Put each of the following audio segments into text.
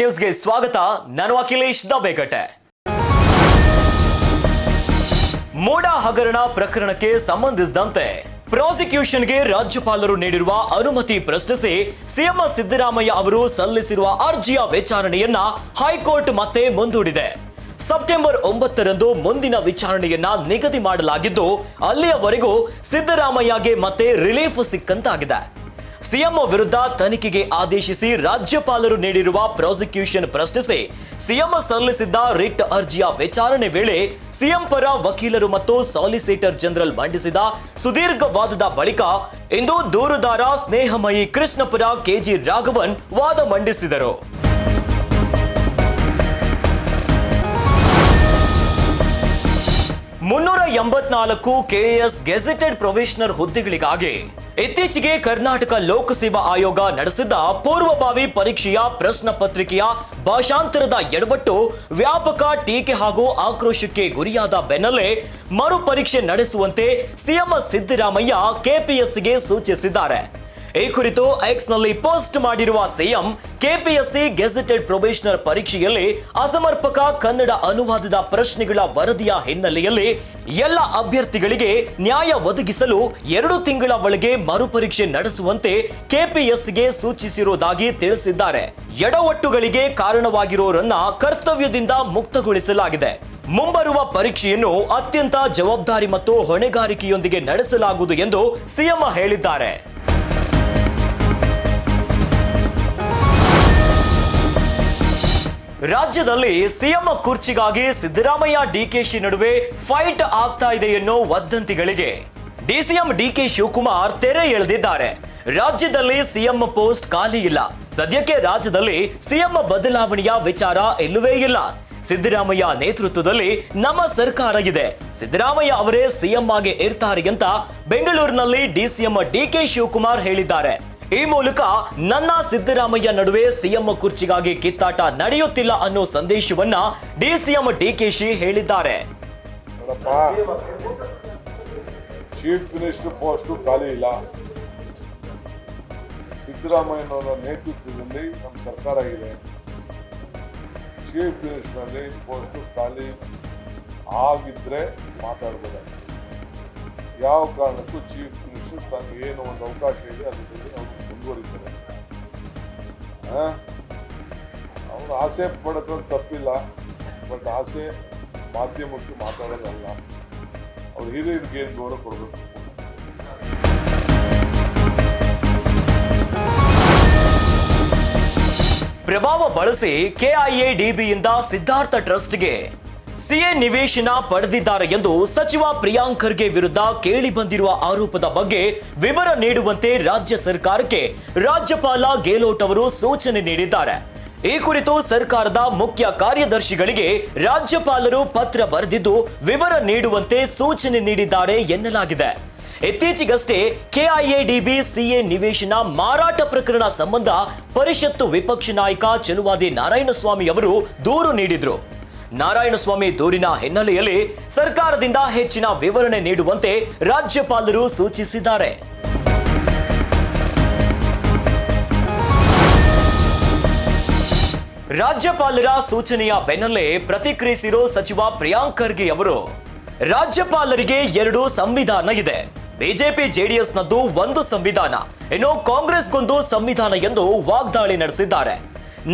ನ್ಯೂಸ್ಗೆ ಸ್ವಾಗತ. ನಾನು ಅಖಿಲೇಶ್ ದಬೇಕಟ್ಟೆ. ಮೋಡ ಹಗರಣ ಪ್ರಕರಣಕ್ಕೆ ಸಂಬಂಧಿಸಿದಂತೆ ಪ್ರಾಸಿಕ್ಯೂಷನ್ಗೆ ರಾಜ್ಯಪಾಲರು ನೀಡಿರುವ ಅನುಮತಿ ಪ್ರಶ್ನಿಸಿ ಸಿಎಂ ಸಿದ್ದರಾಮಯ್ಯ ಅವರು ಸಲ್ಲಿಸಿರುವ ಅರ್ಜಿಯ ವಿಚಾರಣೆಯನ್ನ ಹೈಕೋರ್ಟ್ ಮತ್ತೆ ಮುಂದೂಡಿದೆ. ಸೆಪ್ಟೆಂಬರ್ 9ರಂದು ಮುಂದಿನ ವಿಚಾರಣೆಯನ್ನ ನಿಗದಿ ಮಾಡಲಾಗಿದ್ದು, ಅಲ್ಲಿಯವರೆಗೂ ಸಿದ್ದರಾಮಯ್ಯಗೆ ಮತ್ತೆ ರಿಲೀಫ್ ಸಿಕ್ಕಂತಾಗಿದೆ. ಸಿಎಂ ವಿರುದ್ಧ ತನಿಖೆಗೆ ಆದೇಶಿಸಿ ರಾಜ್ಯಪಾಲರು ನೀಡಿರುವ ಪ್ರಾಸಿಕ್ಯೂಷನ್ ಪ್ರಶ್ನಿಸಿ ಸಿಎಂ ಸಲ್ಲಿಸಿದ್ದ ರಿಟ್ ಅರ್ಜಿಯ ವಿಚಾರಣೆ ವೇಳೆ ಸಿಎಂ ಪರ ವಕೀಲರು ಮತ್ತು ಸಾಲಿಸಿಟರ್ ಜನರಲ್ ಮಂಡಿಸಿದ ಸುದೀರ್ಘ ವಾದದ ಬಳಿಕ ಇಂದು ದೂರುದಾರ ಸ್ನೇಹಮಯಿ ಕೃಷ್ಣಪುರ ಕೆಜಿ ರಾಘವನ್ ವಾದ ಮಂಡಿಸಿದರು. 384 ಕೆಎಎಸ್ ಗೆಜೆಟೆಡ್ ಪ್ರೊಫೆಷನಲ್ ಹುದ್ದೆಗಳಿಗಾಗಿ ಇತ್ತೀಚೆಗೆ ಕರ್ನಾಟಕ ಲೋಕಸೇವಾ ಆಯೋಗ ನಡೆಸಿದ್ದ ಪೂರ್ವಭಾವಿ ಪರೀಕ್ಷೆಯ ಪ್ರಶ್ನೆ ಪತ್ರಿಕೆಯ ಭಾಷಾಂತರದ ಎಡವಟ್ಟು ವ್ಯಾಪಕ ಟೀಕೆ ಹಾಗೂ ಆಕ್ರೋಶಕ್ಕೆ ಗುರಿಯಾದ ಬೆನ್ನಲ್ಲೇ ಮರುಪರೀಕ್ಷೆ ನಡೆಸುವಂತೆ ಸಿಎಂ ಸಿದ್ದರಾಮಯ್ಯ ಕೆಪಿಎಸ್ಸಿಗೆ ಸೂಚಿಸಿದ್ದಾರೆ. ಈ ಕುರಿತು ಎಕ್ಸ್ ನಲ್ಲಿ ಪೋಸ್ಟ್ ಮಾಡಿರುವ ಸಿಎಂ, ಕೆಪಿಎಸ್ಸಿ ಗೆಜೆಟೆಡ್ ಪ್ರೊಬೇಷನರ್ ಪರೀಕ್ಷೆಯಲ್ಲಿ ಅಸಮರ್ಪಕ ಕನ್ನಡ ಅನುವಾದದ ಪ್ರಶ್ನೆಗಳ ವರದಿಯ ಹಿನ್ನೆಲೆಯಲ್ಲಿ ಎಲ್ಲ ಅಭ್ಯರ್ಥಿಗಳಿಗೆ ನ್ಯಾಯ ಒದಗಿಸಲು 2 ತಿಂಗಳ ಒಳಗೆ ಮರುಪರೀಕ್ಷೆ ನಡೆಸುವಂತೆ ಕೆಪಿಎಸ್ಸಿಗೆ ಸೂಚಿಸಿರುವುದಾಗಿ ತಿಳಿಸಿದ್ದಾರೆ. ಎಡವಟ್ಟುಗಳಿಗೆ ಕಾರಣವಾಗಿರೋರನ್ನ ಕರ್ತವ್ಯದಿಂದ ಮುಕ್ತಗೊಳಿಸಲಾಗಿದೆ. ಮುಂಬರುವ ಪರೀಕ್ಷೆಯನ್ನು ಅತ್ಯಂತ ಜವಾಬ್ದಾರಿ ಮತ್ತು ಹೊಣೆಗಾರಿಕೆಯೊಂದಿಗೆ ನಡೆಸಲಾಗುವುದು ಎಂದು ಸಿಎಂ ಹೇಳಿದ್ದಾರೆ. ರಾಜ್ಯದಲ್ಲಿ ಸಿಎಂ ಕುರ್ಚಿಗಾಗಿ ಸಿದ್ದರಾಮಯ್ಯ ಡಿಕೆಶಿ ನಡುವೆ ಫೈಟ್ ಆಗ್ತಾ ಇದೆ ಎನ್ನೋ ವದಂತಿಗಳಿಗೆ ಡಿಸಿಎಂ ಡಿಕೆ ಶಿವಕುಮಾರ್ ತೆರೆ ಎಳೆದಿದ್ದಾರೆ. ರಾಜ್ಯದಲ್ಲಿ ಸಿಎಂ ಪೋಸ್ಟ್ ಖಾಲಿ ಇಲ್ಲ. ಸದ್ಯಕ್ಕೆ ರಾಜ್ಯದಲ್ಲಿ ಸಿಎಂ ಬದಲಾವಣೆಯ ವಿಚಾರ ಇಲ್ಲವೇ ಇಲ್ಲ. ಸಿದ್ದರಾಮಯ್ಯ ನೇತೃತ್ವದಲ್ಲಿ ನಮ್ಮ ಸರ್ಕಾರ ಇದೆ. ಸಿದ್ದರಾಮಯ್ಯ ಅವರೇ ಸಿಎಂ ಆಗಿ ಇರ್ತಾರೆ ಅಂತ ಬೆಂಗಳೂರಿನಲ್ಲಿ ಡಿಸಿಎಂ ಡಿಕೆ ಶಿವಕುಮಾರ್ ಹೇಳಿದ್ದಾರೆ. ಈ ಮೂಲಕ ನನ್ನ ಸಿದ್ದರಾಮಯ್ಯ ನಡುವೆ ಸಿಎಂ ಕುರ್ಚಿಗಾಗಿ ಕಿತ್ತಾಟ ನಡೆಯುತ್ತಿಲ್ಲ ಅನ್ನೋ ಸಂದೇಶವನ್ನ ಡಿಸಿಎಂ ಡಿಕೆಶಿ ಹೇಳಿದ್ದಾರೆ. ಚೀಫ್ ಮಿನಿಸ್ಟರ್ ಪೋಸ್ಟ್ ಖಾಲಿ ಇಲ್ಲ. ಸಿದ್ದರಾಮಯ್ಯನವರ ನೇತೃತ್ವದಲ್ಲಿ ನಮ್ಮ ಸರ್ಕಾರ ಇದೆ. ಚೀಫ್ ಮಿನಿಸ್ಟರ್ನಲ್ಲಿ ಪೋಸ್ಟ್ ಖಾಲಿ ಆಗಿದ್ರೆ ಮಾತಾಡ್ಬೋದಾಗಿದೆ. ಯಾವ ಕಾರಣಕ್ಕೂ ಚೀಫ್ ಮಿನಿಸ್ಟರ್ ತನಗೆ ಏನು ಒಂದು ಅವಕಾಶ ಇದೆ ಅದ್ರ ಬಗ್ಗೆ ಅವರು ಮುಂದುವರಿತಾರೆ. ಅವ್ರು ಆಸೆ ಪಡೋದ್ರಲ್ಲಿ ತಪ್ಪಿಲ್ಲ, ಬಟ್ ಆಸೆ ಮಾಧ್ಯಮಕ್ಕೆ ಮಾತಾಡೋದಲ್ಲ. ಅವ್ರು ಹಿರಿಯರಿಗೆ ಏನು ಗೌರವ ಕೊಡಬೇಕು. ಪ್ರಭಾವ ಬಳಸಿ ಕೆಐಎಡಿಬಿಯಿಂದ ಸಿದ್ಧಾರ್ಥ ಟ್ರಸ್ಟ್ಗೆ ಸಿಎ ನಿವೇಶನ ಪಡೆದಿದ್ದಾರೆ ಎಂದು ಸಚಿವ ಪ್ರಿಯಾಂಕ್ ಖರ್ಗೆ ವಿರುದ್ಧ ಕೇಳಿ ಬಂದಿರುವ ಆರೋಪದ ಬಗ್ಗೆ ವಿವರ ನೀಡುವಂತೆ ರಾಜ್ಯ ಸರ್ಕಾರಕ್ಕೆ ರಾಜ್ಯಪಾಲ ಗೆಹ್ಲೋಟ್ ಅವರು ಸೂಚನೆ ನೀಡಿದ್ದಾರೆ. ಈ ಕುರಿತು ಸರ್ಕಾರದ ಮುಖ್ಯ ಕಾರ್ಯದರ್ಶಿಗಳಿಗೆ ರಾಜ್ಯಪಾಲರು ಪತ್ರ ಬರೆದಿದ್ದು ವಿವರ ನೀಡುವಂತೆ ಸೂಚನೆ ನೀಡಿದ್ದಾರೆ ಎನ್ನಲಾಗಿದೆ. ಇತ್ತೀಚೆಗಷ್ಟೇ ಕೆಐಎಡಿಬಿ ಸಿಎ ನಿವೇಶನ ಮಾರಾಟ ಪ್ರಕರಣ ಸಂಬಂಧ ಪರಿಷತ್ತು ವಿಪಕ್ಷ ನಾಯಕ ಚಲುವಾದಿ ನಾರಾಯಣಸ್ವಾಮಿ ಅವರು ದೂರು ನೀಡಿದ್ರು. ನಾರಾಯಣಸ್ವಾಮಿ ದೂರಿನ ಹಿನ್ನೆಲೆಯಲ್ಲಿ ಸರ್ಕಾರದಿಂದ ಹೆಚ್ಚಿನ ವಿವರಣೆ ನೀಡುವಂತೆ ರಾಜ್ಯಪಾಲರು ಸೂಚಿಸಿದ್ದಾರೆ. ರಾಜ್ಯಪಾಲರ ಸೂಚನೆಯ ಬೆನ್ನಲ್ಲೇ ಪ್ರತಿಕ್ರಿಯಿಸಿರೋ ಸಚಿವ ಪ್ರಿಯಾಂಕ್ ಖರ್ಗೆ ಅವರು, ರಾಜ್ಯಪಾಲರಿಗೆ 2 ಸಂವಿಧಾನ ಇದೆ. ಬಿಜೆಪಿ ಜೆಡಿಎಸ್ನದ್ದು ಒಂದು ಸಂವಿಧಾನ, ಇನ್ನು ಕಾಂಗ್ರೆಸ್ಗೊಂದು ಸಂವಿಧಾನ ಎಂದು ವಾಗ್ದಾಳಿ ನಡೆಸಿದ್ದಾರೆ.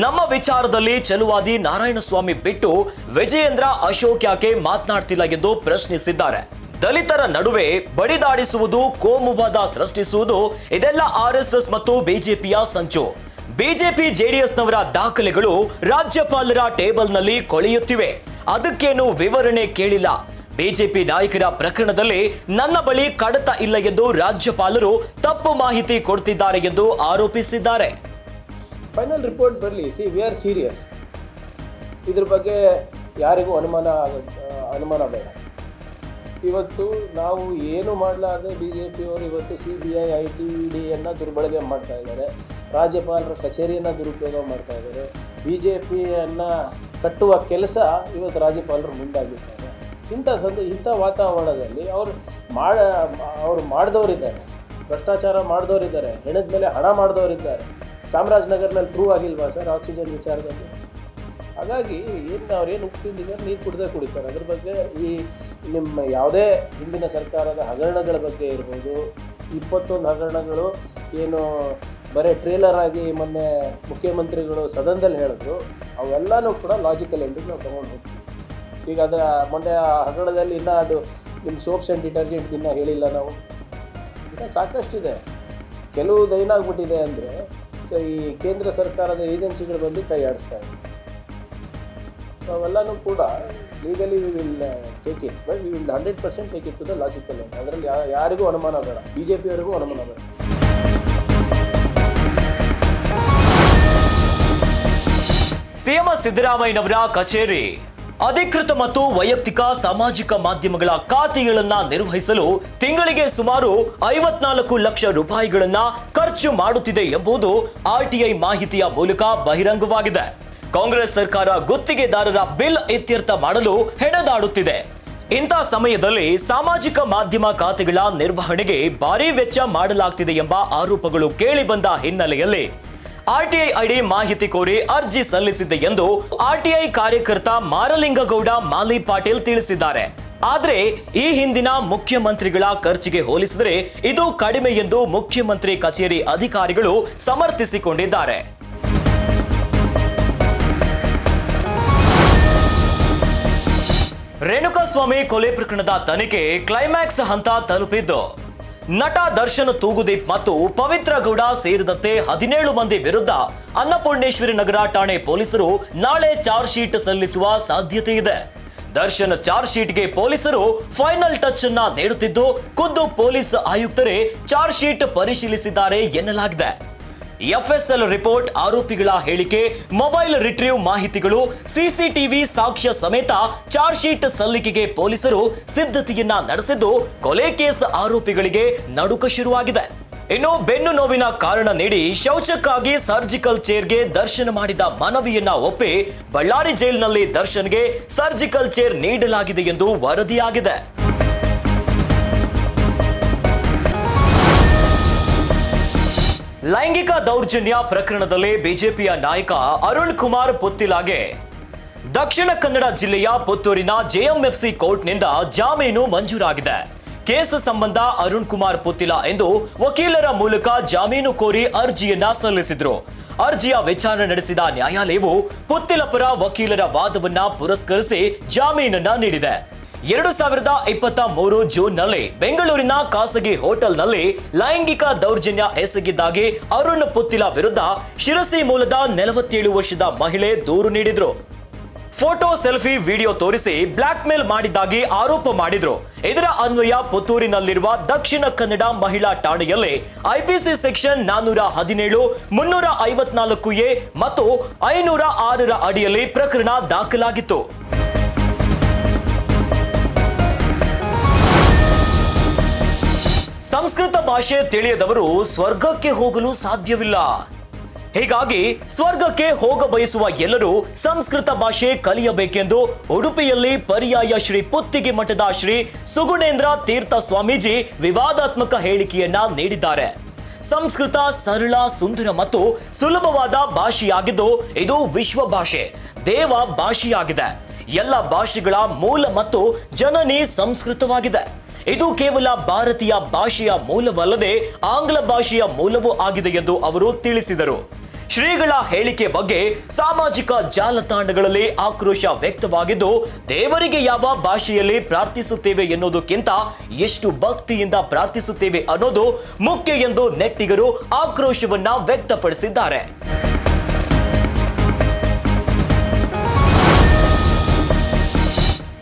ನಮ್ಮ ವಿಚಾರದಲ್ಲಿ ಚಲುವಾದಿ ನಾರಾಯಣಸ್ವಾಮಿ ಬಿಟ್ಟು ವಿಜಯೇಂದ್ರ ಅಶೋಕ್ ಯಾಕೆ ಮಾತನಾಡ್ತಿಲ್ಲ ಎಂದು ಪ್ರಶ್ನಿಸಿದ್ದಾರೆ. ದಲಿತರ ನಡುವೆ ಬಡಿದಾಡಿಸುವುದು, ಕೋಮುವಾದ ಸೃಷ್ಟಿಸುವುದು ಇದೆಲ್ಲ ಆರ್ಎಸ್ಎಸ್ ಮತ್ತು ಬಿಜೆಪಿಯ ಸಂಚು. ಬಿಜೆಪಿ ಜೆಡಿಎಸ್ನವರ ದಾಖಲೆಗಳು ರಾಜ್ಯಪಾಲರ ಟೇಬಲ್ನಲ್ಲಿ ಕೊಳೆಯುತ್ತಿವೆ. ಅದಕ್ಕೇನು ವಿವರಣೆ ಕೇಳಿಲ್ಲ. ಬಿಜೆಪಿ ನಾಯಕರ ಪ್ರಕರಣದಲ್ಲಿ ನನ್ನ ಬಳಿ ಕಡತ ಇಲ್ಲ ಎಂದು ರಾಜ್ಯಪಾಲರು ತಪ್ಪು ಮಾಹಿತಿ ಕೊಡ್ತಿದ್ದಾರೆ ಎಂದು ಆರೋಪಿಸಿದ್ದಾರೆ. ಫೈನಲ್ ರಿಪೋರ್ಟ್ ಬರಲಿ. We are serious. ಇದ್ರ ಬಗ್ಗೆ ಯಾರಿಗೂ ಅನುಮಾನ ಬೇಡ. ಇವತ್ತು ನಾವು ಏನು ಮಾಡಲಾರ್ದೆ BJPಯವರು ಇವತ್ತು CBI IT EDಯನ್ನು ದುರ್ಬಳಕೆ ಮಾಡ್ತಾ ಇದ್ದಾರೆ. ರಾಜ್ಯಪಾಲರ ಕಚೇರಿಯನ್ನು ದುರುಪಯೋಗ ಮಾಡ್ತಾ ಇದ್ದಾರೆ. BJPಯನ್ನು ಕಟ್ಟುವ ಕೆಲಸ ಇವತ್ತು ರಾಜ್ಯಪಾಲರು ಮುಂದಾಗಿರ್ತಾರೆ. ಇಂಥ ವಾತಾವರಣದಲ್ಲಿ ಅವರು ಮಾಡಿದವರಿದ್ದಾರೆ, ಭ್ರಷ್ಟಾಚಾರ ಮಾಡಿದವರಿದ್ದಾರೆ, ಹೆಣದ ಮೇಲೆ ಹಣ ಮಾಡಿದವರಿದ್ದಾರೆ. ಚಾಮರಾಜನಗರನಲ್ಲಿ ಪ್ರೂವ್ ಆಗಿಲ್ವಾ ಸರ್ ಆಕ್ಸಿಜನ್ ವಿಚಾರದಲ್ಲಿ? ಹಾಗಾಗಿ ಅವ್ರೇನು ಉಪ್ಪು ತಿಂದಿದ್ದಾರೆ ನೀರು ಕುಡಿದೇ ಕುಡಿತಾರೆ. ಅದ್ರ ಬಗ್ಗೆ ಈ ನಿಮ್ಮ ಯಾವುದೇ ಹಿಂದಿನ ಸರ್ಕಾರದ ಹಗರಣಗಳ ಬಗ್ಗೆ ಇರ್ಬೋದು, 21 ಹಗರಣಗಳು ಏನು ಬರೀ ಟ್ರೇಲರ್ ಆಗಿ ಮೊನ್ನೆ ಮುಖ್ಯಮಂತ್ರಿಗಳು ಸದನದಲ್ಲಿ ಹೇಳಿದ್ರು, ಅವೆಲ್ಲನೂ ಕೂಡ ಲಾಜಿಕಲ್ ಎಂಡಿಗೆ ನಾವು ತೊಗೊಂಡು ಹೋಗ್ತೀವಿ. ಈಗ ಅದರ ಮೊನ್ನೆ ಆ ಹಗರಣದಲ್ಲಿ ಇನ್ನೂ ಅದು ನಿಮ್ಮ ಸೋಪ್ಸ್ ಆ್ಯಂಡ್ ಡಿಟರ್ಜೆಂಟ್ ಇನ್ನೂ ಹೇಳಿಲ್ಲ ನಾವು. ಇನ್ನೂ ಸಾಕಷ್ಟಿದೆ. ಕೆಲವು ಏನಾಗ್ಬಿಟ್ಟಿದೆ ಅಂದರೆ ಸೊ ಈ ಕೇಂದ್ರ ಸರ್ಕಾರದ ಏಜೆನ್ಸಿಗಳು ಬಂದು ಕೈ ಆಡಿಸ್ತಾ ಇದೆ. ಅವೆಲ್ಲನೂ ಕೂಡ legally we will take it, but we will 100% take it to the logical end. ಅದರಲ್ಲಿ ಯಾರಿಗೂ ಅನುಮಾನ ಬೇಡ, BJP ಅವರಿಗೂ ಅನುಮಾನ ಬೇಡ. ಸಿಎಂ ಸಿದ್ದರಾಮಯ್ಯನವರ ಕಚೇರಿ ಅಧಿಕೃತ ಮತ್ತು ವೈಯಕ್ತಿಕ ಸಾಮಾಜಿಕ ಮಾಧ್ಯಮಗಳ ಖಾತೆಗಳನ್ನ ನಿರ್ವಹಿಸಲು ತಿಂಗಳಿಗೆ ಸುಮಾರು 54 ಲಕ್ಷ ರೂಪಾಯಿಗಳನ್ನ ಖರ್ಚು ಮಾಡುತ್ತಿದೆ ಎಂಬುದು RTI ಮಾಹಿತಿಯ ಮೂಲಕ ಬಹಿರಂಗವಾಗಿದೆ. ಕಾಂಗ್ರೆಸ್ ಸರ್ಕಾರ ಗುತ್ತಿಗೆದಾರರ ಬಿಲ್ ಇತ್ಯರ್ಥ ಮಾಡಲು ಹೆಣೆದಾಡುತ್ತಿದೆ. ಇಂಥ ಸಮಯದಲ್ಲಿ ಸಾಮಾಜಿಕ ಮಾಧ್ಯಮ ಖಾತೆಗಳ ನಿರ್ವಹಣೆಗೆ ಭಾರೀ ವೆಚ್ಚ ಮಾಡಲಾಗ್ತಿದೆ ಎಂಬ ಆರೋಪಗಳು ಕೇಳಿಬಂದ ಹಿನ್ನೆಲೆಯಲ್ಲಿ RTI ಐಡಿ ಮಾಹಿತಿ ಕೋರಿ ಅರ್ಜಿ ಸಲ್ಲಿಸಿದೆ ಎಂದು RTI ಕಾರ್ಯಕರ್ತ ಮಾರಲಿಂಗಗೌಡ ಮಾಲಿ ಪಾಟೀಲ್ ತಿಳಿಸಿದ್ದಾರೆ. ಆದರೆ ಈ ಹಿಂದಿನ ಮುಖ್ಯಮಂತ್ರಿಗಳ ಖರ್ಚಿಗೆ ಹೋಲಿಸಿದರೆ ಇದು ಕಡಿಮೆ ಎಂದು ಮುಖ್ಯಮಂತ್ರಿ ಕಚೇರಿ ಅಧಿಕಾರಿಗಳು ಸಮರ್ಥಿಸಿಕೊಂಡಿದ್ದಾರೆ. ರೇಣುಕಾಸ್ವಾಮಿ ಕೊಲೆ ಪ್ರಕರಣದ ತನಿಖೆ ಕ್ಲೈಮ್ಯಾಕ್ಸ್ ಹಂತ ತಲುಪಿದ್ದು ನಟ ದರ್ಶನ್ ತೂಗುದೀಪ್ ಮತ್ತು ಪವಿತ್ರ ಗೌಡ ಸೇರಿದಂತೆ 17 ಮಂದಿ ವಿರುದ್ಧ ಅನ್ನಪೂರ್ಣೇಶ್ವರಿ ನಗರ ಠಾಣೆ ಪೊಲೀಸರು ನಾಳೆ ಚಾರ್ಜ್ ಶೀಟ್ ಸಲ್ಲಿಸುವ ಸಾಧ್ಯತೆ ಇದೆ. ದರ್ಶನ್ ಚಾರ್ಜ್ ಶೀಟ್ಗೆ ಪೊಲೀಸರು ಫೈನಲ್ ಟಚ್ ಅನ್ನ ನೀಡುತ್ತಿದ್ದು ಖುದ್ದು ಪೊಲೀಸ್ ಆಯುಕ್ತರೇ ಚಾರ್ಜ್ ಶೀಟ್ ಪರಿಶೀಲಿಸಿದ್ದಾರೆ ಎನ್ನಲಾಗಿದೆ. FSL ರಿಪೋರ್ಟ್, ಆರೋಪಿಗಳ ಹೇಳಿಕೆ, ಮೊಬೈಲ್ ರಿಟ್ರೀವ್ ಮಾಹಿತಿಗಳು, CCTV ಸಾಕ್ಷ್ಯ ಸಮೇತ ಚಾರ್ಜ್ ಶೀಟ್ ಸಲ್ಲಿಕೆಗೆ ಪೊಲೀಸರು ಸಿದ್ಧತೆಯನ್ನ ನಡೆಸಿದ್ದು ಕೊಲೆ ಕೇಸ್ ಆರೋಪಿಗಳಿಗೆ ನಡುಕ ಶುರುವಾಗಿದೆ. ಇನ್ನು ಬೆನ್ನು ನೋವಿನ ಕಾರಣ ನೀಡಿ ಶೌಚಕ್ಕಾಗಿ ಸರ್ಜಿಕಲ್ ಚೇರ್ಗೆ ದರ್ಶನ್ ಮಾಡಿದ ಮನವಿಯನ್ನ ಒಪ್ಪಿ ಬಳ್ಳಾರಿ ಜೈಲಿನಲ್ಲಿ ದರ್ಶನ್ಗೆ ಸರ್ಜಿಕಲ್ ಚೇರ್ ನೀಡಲಾಗಿದೆ ಎಂದು ವರದಿಯಾಗಿದೆ. ಲೈಂಗಿಕ ದೌರ್ಜನ್ಯ ಪ್ರಕರಣದಲ್ಲಿ ಬಿಜೆಪಿಯ ನಾಯಕ ಅರುಣ್ ಕುಮಾರ್ ಪುತ್ತಿಲಾಗೆ ದಕ್ಷಿಣ ಕನ್ನಡ ಜಿಲ್ಲೆಯ ಪುತ್ತೂರಿನ JMFC ಕೋರ್ಟ್ನಿಂದ ಜಾಮೀನು ಮಂಜೂರಾಗಿದೆ. ಕೇಸ್ ಸಂಬಂಧ ಅರುಣ್ ಕುಮಾರ್ ಪುತ್ತಿಲ ಎಂದು ವಕೀಲರ ಮೂಲಕ ಜಾಮೀನು ಕೋರಿ ಅರ್ಜಿಯನ್ನ ಸಲ್ಲಿಸಿದ್ರು. ಅರ್ಜಿಯ ವಿಚಾರಣೆ ನಡೆಸಿದ ನ್ಯಾಯಾಲಯವು ಪುತ್ತಿಲ ಪರ ವಕೀಲರ ವಾದವನ್ನ ಪುರಸ್ಕರಿಸಿ ಜಾಮೀನನ್ನ ನೀಡಿದೆ. 2023 ಜೂನ್ನಲ್ಲಿ ಬೆಂಗಳೂರಿನ ಖಾಸಗಿ ಹೋಟೆಲ್ನಲ್ಲಿ ಲೈಂಗಿಕ ದೌರ್ಜನ್ಯ ಎಸಗಿದ್ದಾಗಿ ಅರುಣ್ ಪುತ್ತಿಲ ವಿರುದ್ಧ ಶಿರಸಿ ಮೂಲದ 47 ವರ್ಷದ ಮಹಿಳೆ ದೂರು ನೀಡಿದ್ರು. ಫೋಟೋ, ಸೆಲ್ಫಿ, ವಿಡಿಯೋ ತೋರಿಸಿ ಬ್ಲಾಕ್ ಮೇಲ್ ಮಾಡಿದ್ದಾಗಿ ಆರೋಪ ಮಾಡಿದ್ರು. ಇದರ ಅನ್ವಯ ಪುತ್ತೂರಿನಲ್ಲಿರುವ ದಕ್ಷಿಣ ಕನ್ನಡ ಮಹಿಳಾ ಠಾಣೆಯಲ್ಲಿ IPC ಸೆಕ್ಷನ್ 417, 354A ಮತ್ತು 506 ಅಡಿಯಲ್ಲಿ ಪ್ರಕರಣ ದಾಖಲಾಗಿತ್ತು. ಸಂಸ್ಕೃತ ಭಾಷೆ ತಿಳಿಯದವರು ಸ್ವರ್ಗಕ್ಕೆ ಹೋಗಲು ಸಾಧ್ಯವಿಲ್ಲ. ಹೀಗಾಗಿ ಸ್ವರ್ಗಕ್ಕೆ ಹೋಗ ಬಯಸುವ ಎಲ್ಲರೂ ಸಂಸ್ಕೃತ ಭಾಷೆ ಕಲಿಯಬೇಕೆಂದು ಉಡುಪಿಯಲ್ಲಿ ಪರ್ಯಾಯ ಶ್ರೀ ಪುತ್ತಿಗೆ ಮಠದ ಶ್ರೀ ಸುಗುಣೇಂದ್ರ ತೀರ್ಥ ಸ್ವಾಮೀಜಿ ವಿವಾದಾತ್ಮಕ ಹೇಳಿಕೆಯನ್ನ ನೀಡಿದ್ದಾರೆ. ಸಂಸ್ಕೃತ ಸರಳ, ಸುಂದರ ಮತ್ತು ಸುಲಭವಾದ ಭಾಷೆಯಾಗಿದ್ದು ಇದು ವಿಶ್ವ ಭಾಷೆ, ದೇವ ಭಾಷೆಯಾಗಿದೆ. ಎಲ್ಲ ಭಾಷೆಗಳ ಮೂಲ ಮತ್ತು ಜನನಿ ಸಂಸ್ಕೃತವಾಗಿದೆ. ಇದು ಕೇವಲ ಭಾರತೀಯ ಭಾಷೆಯ ಮೂಲವಲ್ಲದೆ ಆಂಗ್ಲ ಭಾಷೆಯ ಮೂಲವೂ ಆಗಿದೆ ಎಂದು ಅವರು ತಿಳಿಸಿದರು. ಶ್ರೀಗಳ ಹೇಳಿಕೆ ಬಗ್ಗೆ ಸಾಮಾಜಿಕ ಜಾಲತಾಣಗಳಲ್ಲಿ ಆಕ್ರೋಶ ವ್ಯಕ್ತವಾಗಿದ್ದು, ದೇವರಿಗೆ ಯಾವ ಭಾಷೆಯಲ್ಲಿ ಪ್ರಾರ್ಥಿಸುತ್ತೇವೆ ಎನ್ನುವುದಕ್ಕಿಂತ ಎಷ್ಟು ಭಕ್ತಿಯಿಂದ ಪ್ರಾರ್ಥಿಸುತ್ತೇವೆ ಅನ್ನೋದು ಮುಖ್ಯ ಎಂದು ನೆಟ್ಟಿಗರು ಆಕ್ರೋಶವನ್ನ ವ್ಯಕ್ತಪಡಿಸಿದ್ದಾರೆ.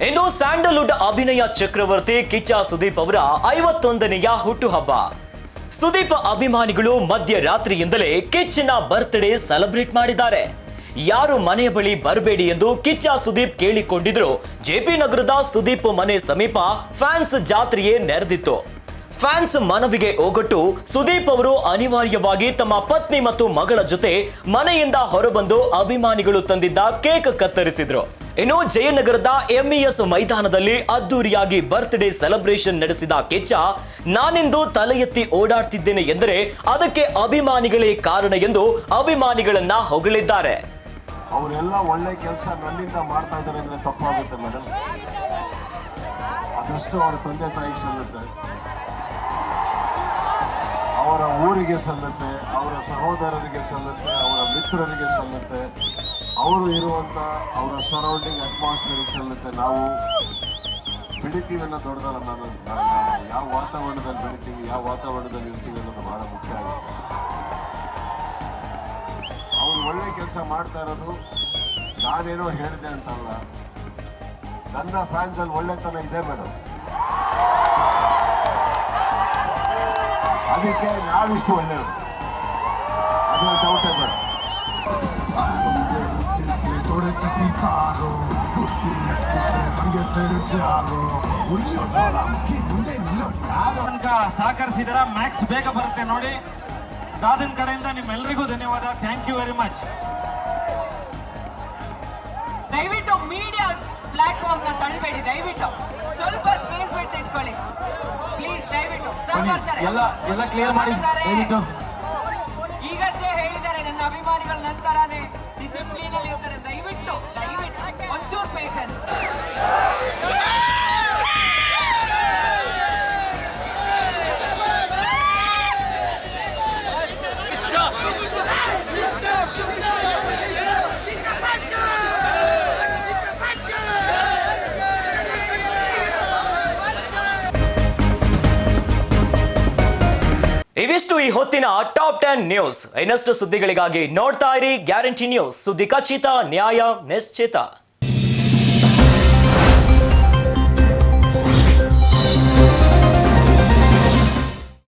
ಇಂದು ಸ್ಯಾಂಡಲ್ವುಡ್ ಅಭಿನಯ ಚಕ್ರವರ್ತಿ ಕಿಚ್ಚ ಸುದೀಪ್ ಅವರ 51ನೇಯ ಹುಟ್ಟುಹಬ್ಬ. ಸುದೀಪ್ ಅಭಿಮಾನಿಗಳು ಮಧ್ಯರಾತ್ರಿಯಿಂದಲೇ ಕಿಚ್ಚನ ಬರ್ತ್ಡೇ ಸೆಲೆಬ್ರೇಟ್ ಮಾಡಿದ್ದಾರೆ. ಯಾರು ಮನೆಯ ಬಳಿ ಬರಬೇಡಿ ಎಂದು ಕಿಚ್ಚ ಸುದೀಪ್ ಕೇಳಿಕೊಂಡಿದ್ರು. JP ನಗರದ ಸುದೀಪ್ ಮನೆ ಸಮೀಪ ಫ್ಯಾನ್ಸ್ ಜಾತ್ರೆಯೇ ನೆರೆದಿತ್ತು. ಫ್ಯಾನ್ಸ್ ಮನವಿಗೆ ಓಗೊಟ್ಟು ಸುದೀಪ್ ಅವರು ಅನಿವಾರ್ಯವಾಗಿ ತಮ್ಮ ಪತ್ನಿ ಮತ್ತು ಮಗಳ ಜೊತೆ ಮನೆಯಿಂದ ಹೊರಬಂದು ಅಭಿಮಾನಿಗಳು ತಂದಿದ್ದ ಕೇಕ್ ಕತ್ತರಿಸಿದ್ರು. ಇನ್ನು ಜಯನಗರದ MES ಮೈದಾನದಲ್ಲಿ ಅದ್ದೂರಿಯಾಗಿ ಬರ್ತ್ಡೇ ಸೆಲೆಬ್ರೇಷನ್ ನಡೆಸಿದ ಕಿಚ್ಚ, ನಾನಿಂದು ತಲೆ ಎತ್ತಿ ಓಡಾಡ್ತಿದ್ದೇನೆ ಎಂದರೆ ಅದಕ್ಕೆ ಅಭಿಮಾನಿಗಳೇ ಕಾರಣ ಎಂದು ಅಭಿಮಾನಿಗಳನ್ನ ಹೊಗಳಿದ್ದಾರೆ. ಅವರೆಲ್ಲ ಒಳ್ಳೆ ಕೆಲಸ ನನ್ನಿಂದ ಮಾಡ್ತಾ ಇದ್ದಾರೆ ಅಂದ್ರೆ ತಪ್ಪಾಗುತ್ತೆ ಮೇಡಮ್. ಅದಷ್ಟು ಅವರ ತಂದೆ ತಾಯಿಗೆ ಸಲ್ಲುತ್ತೆ, ಅವರ ಊರಿಗೆ ಸಲ್ಲುತ್ತೆ, ಅವರ ಸಹೋದರರಿಗೆ ಸಲ್ಲುತ್ತೆ, ಅವರ ಮಿತ್ರರಿಗೆ ಸಲ್ಲುತ್ತೆ, ಅವರು ಇರುವಂತ ಅವರ ಸರೌಂಡಿಂಗ್ ಅಟ್ಮಾಸ್ಫಿಯರ್ಗೆ ಸಲ್ಲುತ್ತೆ. ನಾವು ಬೆಳಿತೀವಿ ಅನ್ನೋ ದೊಡ್ಡದಲ್ಲ, ನಾನು ಯಾವ ವಾತಾವರಣದಲ್ಲಿ ಬೆಳಿತೀವಿ, ಯಾವ ವಾತಾವರಣದಲ್ಲಿ ಇರ್ತೀವಿ ಅನ್ನೋದು ಬಹಳ ಮುಖ್ಯ ಆಗುತ್ತೆ. ಅವ್ರು ಒಳ್ಳೆ ಕೆಲಸ ಮಾಡ್ತಾ ಇರೋದು ನಾನೇನೋ ಹೇಳಿದೆ ಅಂತಲ್ಲ, ನನ್ನ ಫ್ಯಾನ್ಸ್ ಅಲ್ಲಿ ಒಳ್ಳೆತನ ಇದೆ ಮೇಡಮ್. ಅದಕ್ಕೆ ನಾವಿಷ್ಟು ಒಳ್ಳೆಯವರು, ಅದ್ರ ಡೌಟೇ ಬೇಡ. ತನಕ ಸಹಕರಿಸಿದರ ಮ್ಯಾಕ್ಸ್ ಬೇಗ ಬರುತ್ತೆ ನೋಡಿ. ದಾದನ್ ಕಡೆಯಿಂದ ನಿಮ್ಮೆಲ್ಲರಿಗೂ ಧನ್ಯವಾದ. Thank you very much. ದಯವಿಟ್ಟು ಮೀಡಿಯಾ ಪ್ಲಾಟ್ಫಾರ್ಮ್ ನ ತಳ್ಳಬೇಡಿ, ದಯವಿಟ್ಟು ಸ್ವಲ್ಪ ಸ್ಪೇಸ್ ಬಿಟ್ಟು ಇಟ್ಕೊಳ್ಳಿ ಪ್ಲೀಸ್, ದಯವಿಟ್ಟು ಸರ್ ಬರ್ತಾರೆ. ಎಲ್ಲ ಕ್ಲಿಯರ್ ಮಾಡಿ ದಯವಿಟ್ಟು. ಈಗಷ್ಟೇ ಹೇಳಿದ್ದಾರೆ ನನ್ನ ಅಭಿಮಾನಿಗಳ ನಂತರನೇ ಡಿಸಿಪ್ಲಿನ್ ಅಲ್ಲಿ ಇರ್ತಾರೆ, ದಯವಿಟ್ಟು ಒಂಚೂರು ಪೇಷನ್ಸ್. ಇವಿಷ್ಟು ಈ ಹೊತ್ತಿನ ಟಾಪ್ 10 ನ್ಯೂಸ್. ಇನ್ನಷ್ಟು ಸುದ್ದಿಗಳಿಗಾಗಿ ನೋಡ್ತಾ ಇರಿ ಗ್ಯಾರಂಟಿ ನ್ಯೂಸ್. ಸುದ್ದಿ ಖಚಿತ, ನ್ಯಾಯ ನಿಶ್ಚಿತ.